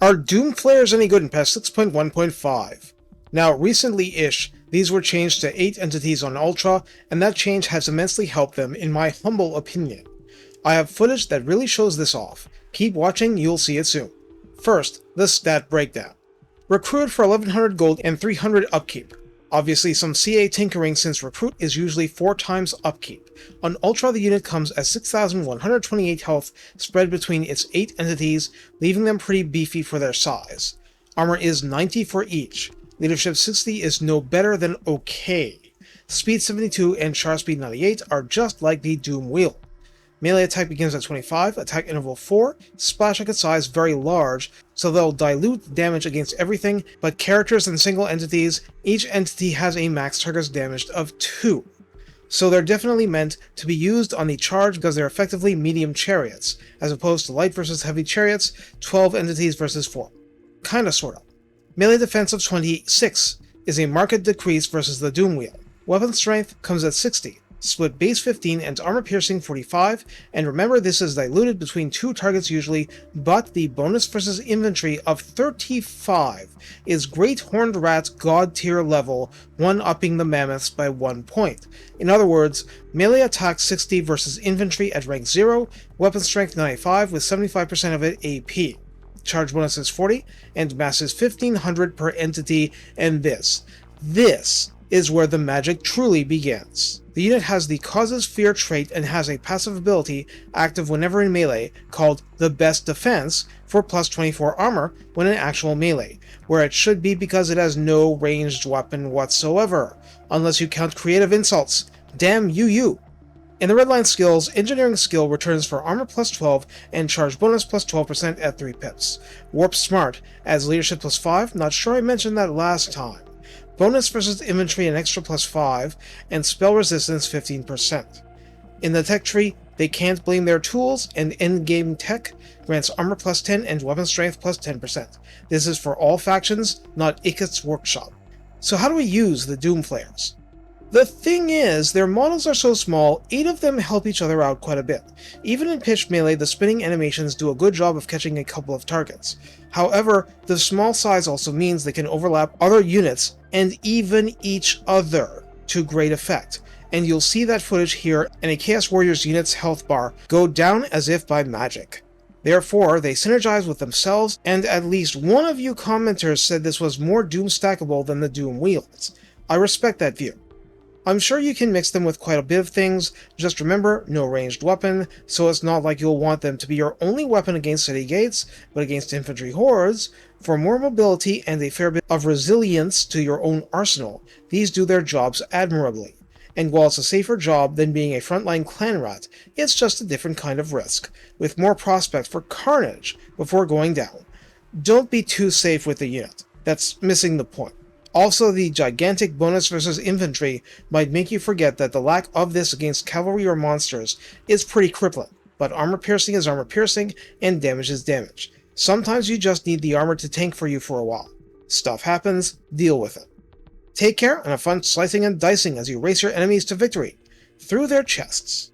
Are Doom-Flayers any good in patch 6.1.5? Now, recently-ish, these were changed to 8 entities on Ultra, and that change has immensely helped them, in my humble opinion. I have footage that really shows this off. Keep watching, you'll see it soon. First, the stat breakdown. Recruit for 1100 gold and 300 upkeep. Obviously some CA tinkering since Recruit is usually 4 times upkeep. On Ultra, the unit comes at 6,128 health spread between its 8 entities, leaving them pretty beefy for their size. Armor is 90 for each. Leadership 60 is no better than okay. Speed 72 and Char Speed 98 are just like the Doom Wheel. Melee attack begins at 25, attack interval 4, splash icon size very large, so they'll dilute damage against everything, but characters and single entities, each entity has a max target damage of 2. So they're definitely meant to be used on the charge because they're effectively medium chariots, as opposed to light versus heavy chariots, 12 entities versus 4. Kinda sorta. Melee defense of 26 is a marked decrease versus the Doom Wheel. Weapon strength comes at 60. Split base 15 and armor piercing 45, and remember this is diluted between 2 targets usually, but the bonus versus infantry of 35 is Great Horned Rat God tier level, 1-upping the mammoths by 1 point. In other words, melee attack 60 versus infantry at rank 0, weapon strength 95 with 75% of it AP. Charge bonus is 40, and mass is 1500 per entity, and this is where the magic truly begins. The unit has the Causes Fear trait and has a passive ability, active whenever in melee, called the Best Defense, for plus 24 armor when in actual melee, where it should be because it has no ranged weapon whatsoever, unless you count creative insults. Damn you. In the redline skills, Engineering skill returns for armor plus 12 and charge bonus plus 12% at 3 pips. Warp Smart adds leadership plus 5, not sure I mentioned that last time. Bonus versus infantry an extra plus 5, and spell resistance 15%. In the tech tree, they can't blame their tools, and endgame tech grants armor plus 10 and weapon strength plus 10%. This is for all factions, not Iket's Workshop. So how do we use the Doom-Flayers? The thing is, their models are so small, 8 of them help each other out quite a bit. Even in pitched melee, the spinning animations do a good job of catching a couple of targets. However, the small size also means they can overlap other units, and even each other, to great effect. And you'll see that footage here, and a Chaos Warriors unit's health bar go down as if by magic. Therefore, they synergize with themselves, and at least one of you commenters said this was more Doom stackable than the Doom Wheels. I respect that view. I'm sure you can mix them with quite a bit of things, just remember, no ranged weapon, so it's not like you'll want them to be your only weapon against city gates, but against infantry hordes. For more mobility and a fair bit of resilience to your own arsenal, these do their jobs admirably. And while it's a safer job than being a frontline clan rat, it's just a different kind of risk, with more prospect for carnage before going down. Don't be too safe with the unit. That's missing the point. Also, the gigantic bonus versus infantry might make you forget that the lack of this against cavalry or monsters is pretty crippling, but armor piercing is armor piercing, and damage is damage. Sometimes you just need the armor to tank for you for a while. Stuff happens, deal with it. Take care, and have fun slicing and dicing as you race your enemies to victory through their chests.